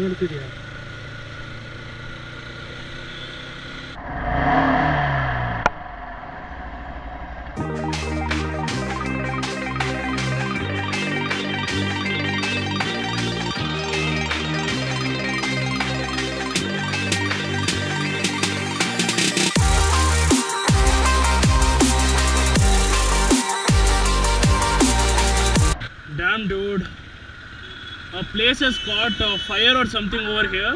ನೋಡ್ತಿದ್ಯಾ? Damn dude, a place has caught fire or something over here.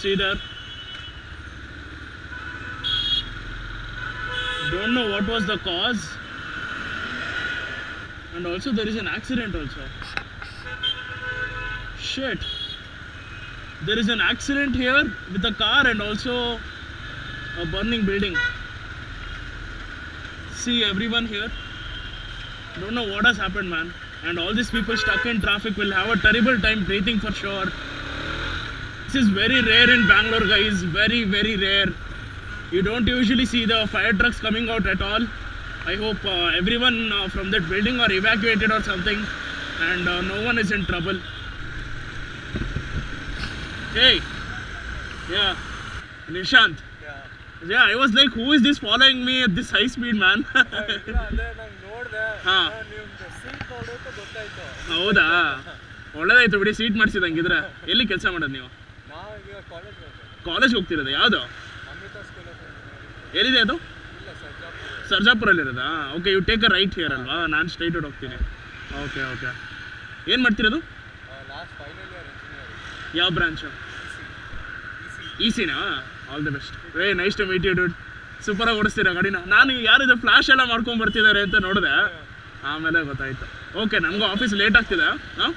See there. Don't know what was the cause. And also there is an accident also. Shit. There is an accident here with a car and also a burning building. See everyone here. Don't know what has happened, man. And all these people stuck in traffic will have a terrible time breathing for sure. This is very rare in Bangalore, guys. Very, very rare. You don't usually see the fire trucks coming out at all. I hope everyone from that building are evacuated or something, and no one is in trouble. Hey. Yeah. Nishant. Yeah, I was like, who is this following me at this high speed, man? ಹೌದಾ, ಒಳ್ಳೇದಾಯ್ತು ಬಿಡಿ, seat ಮಾಡಿಸಿದಂಗಿದ್ರೆ. ಎಲ್ಲಿ ಕೆಲಸ ಮಾಡೋದು ನೀವು? College ಹೋಗ್ತಿರೋದು? ಯಾವುದು? ಎಲ್ಲಿದೆ ಅದು? ಸರ್ಜಾಪುರಲ್ಲಿರೋದಾ? Okay, you take a right here ಅಲ್ವಾ? ನಾನು ಸ್ಟ್ರೈಟ್ ಔಟ್ ಹೋಗ್ತೀನಿ. Okay okay. ಏನು ಮಾಡ್ತಿರೋದು? ಯಾವ ಬ್ರಾಂಚು? ಇಸಿನಾ? All the best. Very nice to meet you dude. ಸೂಪರಾಗಿ ಓಡಿಸ್ತೀರಾ ಗಾಡಿನ. ನಾನು ಯಾರಿದು ಫ್ಲಾಶ್ ಎಲ್ಲ ಮಾಡ್ಕೊಂಡು ಬರ್ತಿದ್ದಾರೆ ಅಂತ ನೋಡಿದೆ, ಆಮೇಲೆ ಗೊತ್ತಾಯ್ತು. ಓಕೆ, ನನಗೂ ಆಫೀಸ್ ಲೇಟ್ ಆಗ್ತಿದೆ. ಹಾಂ,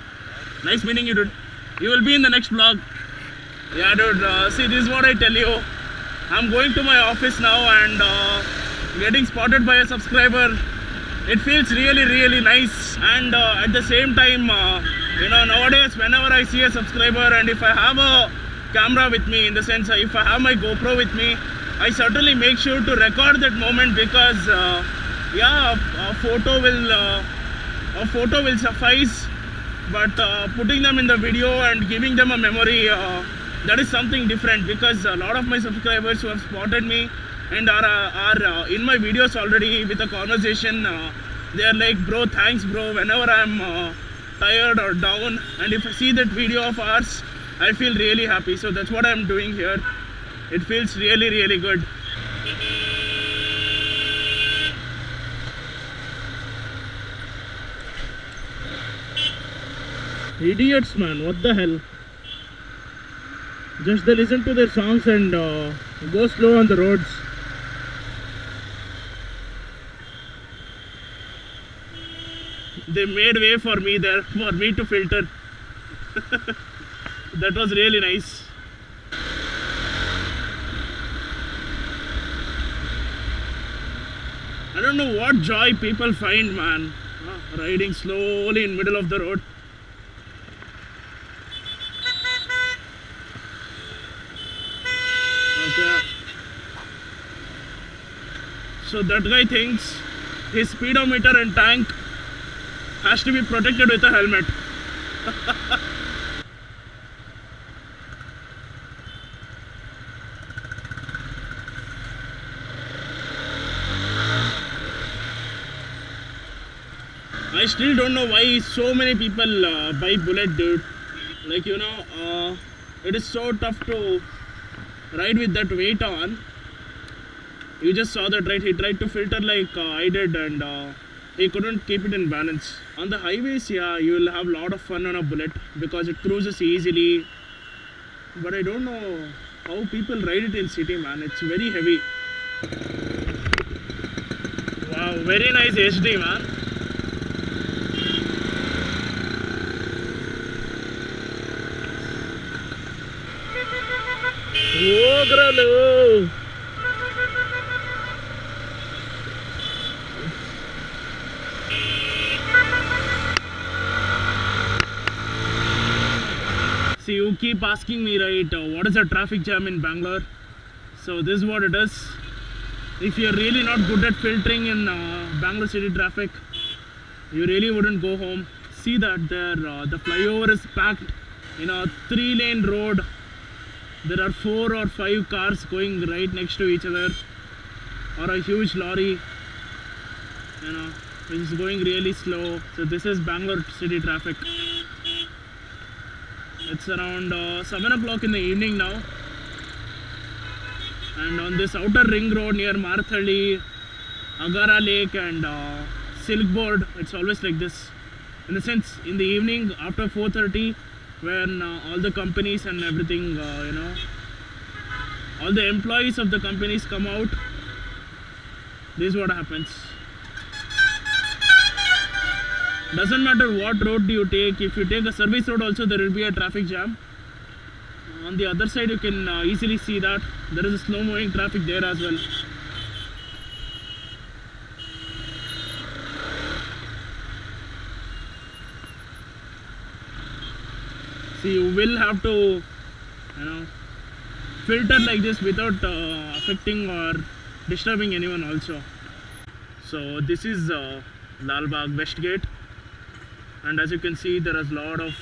nice meaning you dude. You will be in the next blog. Yeah dude, see this what I tell you. I am going to my office now and getting spotted by a subscriber. It feels really, really nice. And at the same time, you know, nowadays whenever I see a subscriber and if I have a camera with me, in the sense if I have my GoPro with me, I certainly make sure to record that moment because yeah, a photo will suffice, but putting them in the video and giving them a memory, that is something different, because a lot of my subscribers who have spotted me and are in my videos already with a conversation, they are like, bro, thanks bro, whenever I am tired or down, and if I see that video of ours, I feel really happy. So that's what I am doing here. It feels really, really good. Idiots, man, what the hell. Just they listen to their songs and go slow on the roads. They made way for me there, for me to filter. That was really nice. I don't know what joy people find, man, riding slowly in middle of the road. Okay. So that guy thinks his speedometer and tank has to be protected with a helmet. I still don't know why so many people buy Bullet, dude. Like, you know, it is so tough to ride with that weight on. You just saw that, right? He tried to filter like I did, and he couldn't keep it in balance. On the highways, yeah, you will have a lot of fun on a Bullet because it cruises easily. But I don't know how people ride it in city, man. It's very heavy. Wow, very nice HD, man. Ogralo. See, you keep asking me, right, what is a traffic jam in Bangalore? So this is what it is. If you're really not good at filtering in Bangalore city traffic, you really wouldn't go home. See that there, the flyover is packed. in a 3-lane road. There are 4 or 5 cars going right next to each other, or a huge lorry, which is going really slow. So this is Bangalore city traffic. It's around 7 o'clock in the evening now, and on this outer ring road near Marathalli, Agara Lake and Silk Board, it's always like this. In the sense, in the evening after 4:30, when all the companies and everything, all the employees of the companies come out, this is what happens. Doesn't matter what road do you take. If you take a service road also, there will be a traffic jam. On the other side, you can easily see that there is a slow moving traffic there as well. See, you will have to filter like this without affecting or disturbing anyone also. So this is Lal Bagh West Gate, and as you can see, there is a lot of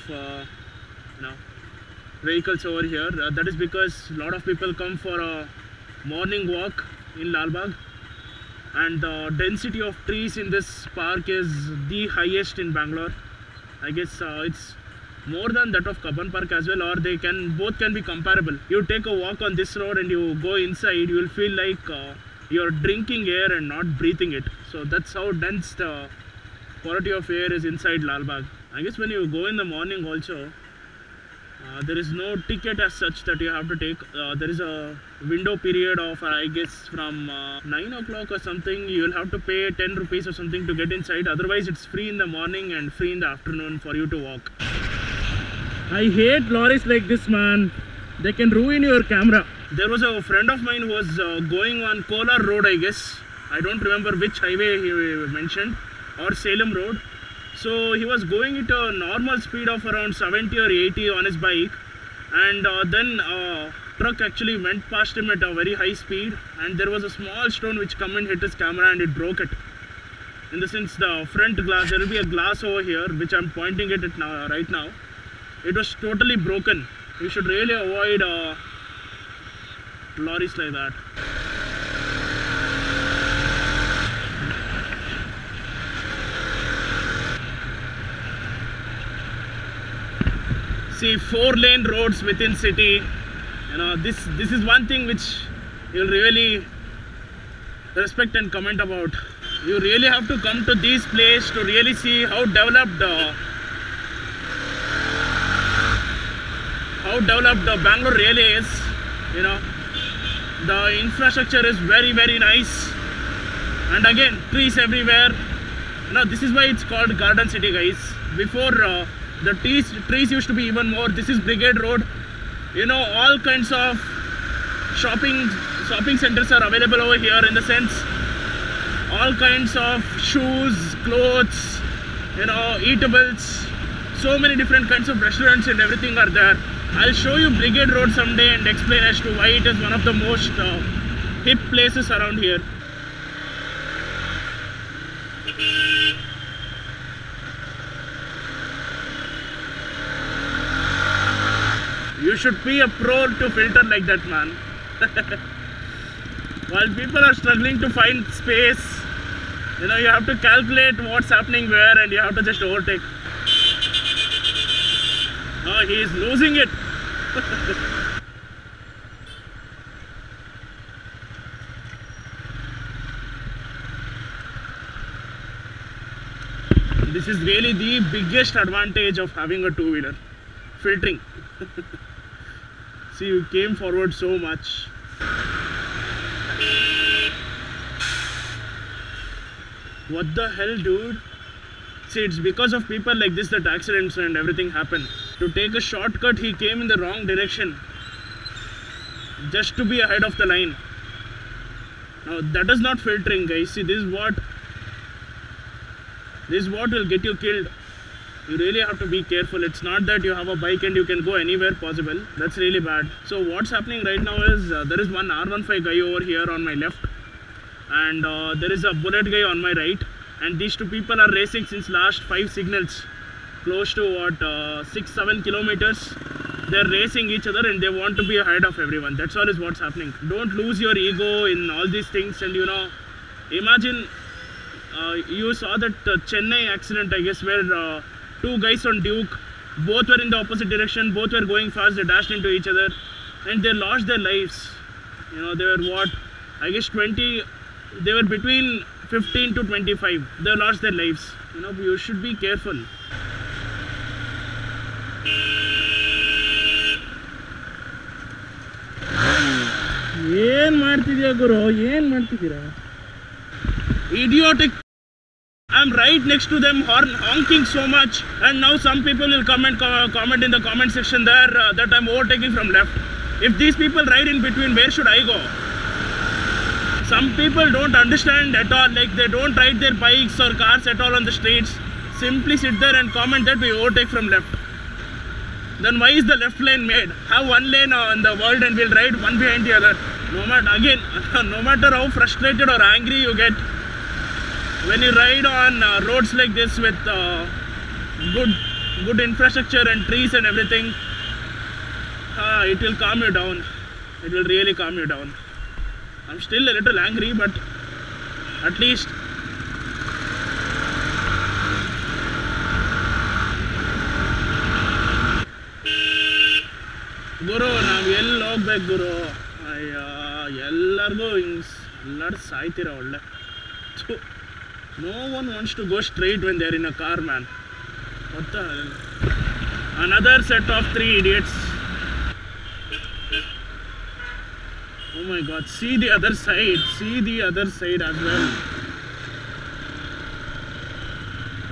vehicles over here. That is because a lot of people come for a morning walk in Lal Bagh, and the density of trees in this park is the highest in Bangalore. I guess it's more than that of Cubbon Park as well, or both can be comparable. You take a walk on this road and you go inside, you will feel like you're drinking air and not breathing it. So that's how dense the quality of air is inside Lal Bagh. I guess when you go in the morning also, there is no ticket as such that you have to take. There is a window period of I guess from 9 o'clock or something. You will have to pay 10 rupees or something to get inside. Otherwise it's free in the morning and free in the afternoon for you to walk. I hate lorries like this, man. They can ruin your camera. There was a friend of mine who was going on Kolar Road, I guess. I don't remember which highway he mentioned, or Salem Road. So he was going at a normal speed of around 70 or 80 on his bike, and then a truck actually went past him at a very high speed, and there was a small stone which come and hit his camera and it broke it. In the sense, the front glass, there will be a glass over here which I'm pointing at it now, right now. It was totally broken. You should really avoid lorries like that. See, 4-lane roads within city. This is one thing which you'll really respect and comment about. You really have to come to this place to really see how developed Bangalore really is. The infrastructure is very, very nice, and again, trees everywhere. This is why it's called Garden City, guys. Before the trees used to be even more. This is Brigade Road. All kinds of shopping centers are available over here, in the sense all kinds of shoes, clothes, eatables, so many different kinds of restaurants and everything are there. I'll show you Brigade Road someday and explain as to why it is one of the most hip places around here. You should be a pro to filter like that, man. While people are struggling to find space, you have to calculate what's happening where, and you have to just overtake. Oh, he is losing it. This is really the biggest advantage of having a two-wheeler. Filtering. See, you came forward so much. What the hell, dude? See, it's because of people like this that accidents and everything happen. To take a shortcut, he came in the wrong direction just to be ahead of the line. Now that is not filtering, guys. See, this is what will get you killed. You really have to be careful. It's not that you have a bike and you can go anywhere possible. That's really bad. So what's happening right now is there is one R15 guy over here on my left, and there is a Bullet guy on my right, and these two people are racing since last 5 signals. close to what 6-7 kilometers. They're racing each other and they want to be ahead of everyone. That's all is what's happening. Don't lose your ego in all these things. And you know, imagine you saw that Chennai accident, I guess, where two guys on Duke, both were in the opposite direction, both were going fast, they dashed into each other and they lost their lives. You know, they were what, I guess 20, they were between 15 to 25. They lost their lives. You know, you should be careful. Idiotic. I'm right next to them honking so much, and now some people will comment in the comment section there that I'm overtaking from left. If these people ride in between, where should I go? Some people don't understand at all, like they don't ride their bikes or cars at all on the streets. Simply sit there and comment that we overtake from left. Then why is the left lane made? Have one lane in the world and we'll ride one behind the other. No matter how frustrated or angry you get, when you ride on roads like this with good infrastructure and trees and everything, it will calm you down. It will really calm you down. I'm still a little angry, but at least Guru, ನಾವು ಎಲ್ಲಿ ಹೋಗ್ಬೇಕು ಗುರು? ಅಯ್ಯ, ಎಲ್ಲರಿಗೂ ಎಲ್ಲರೂ ಸಾಯ್ತೀರ ಒಳ್ಳೆ. No one wants to go straight when they're in a car, man. What the hell? Another set of 3 idiots. Oh my god, see the other side. See the other side as well.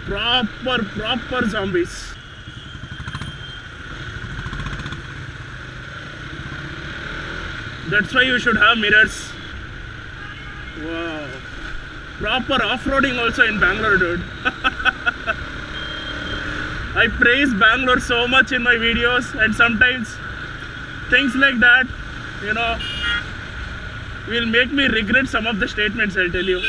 Proper zombies. That's why you should have mirrors. Wow. Proper off-roading also in Bangalore, dude. I praise Bangalore so much in my videos, and sometimes things like that, you know, will make me regret some of the statements, I'll tell you.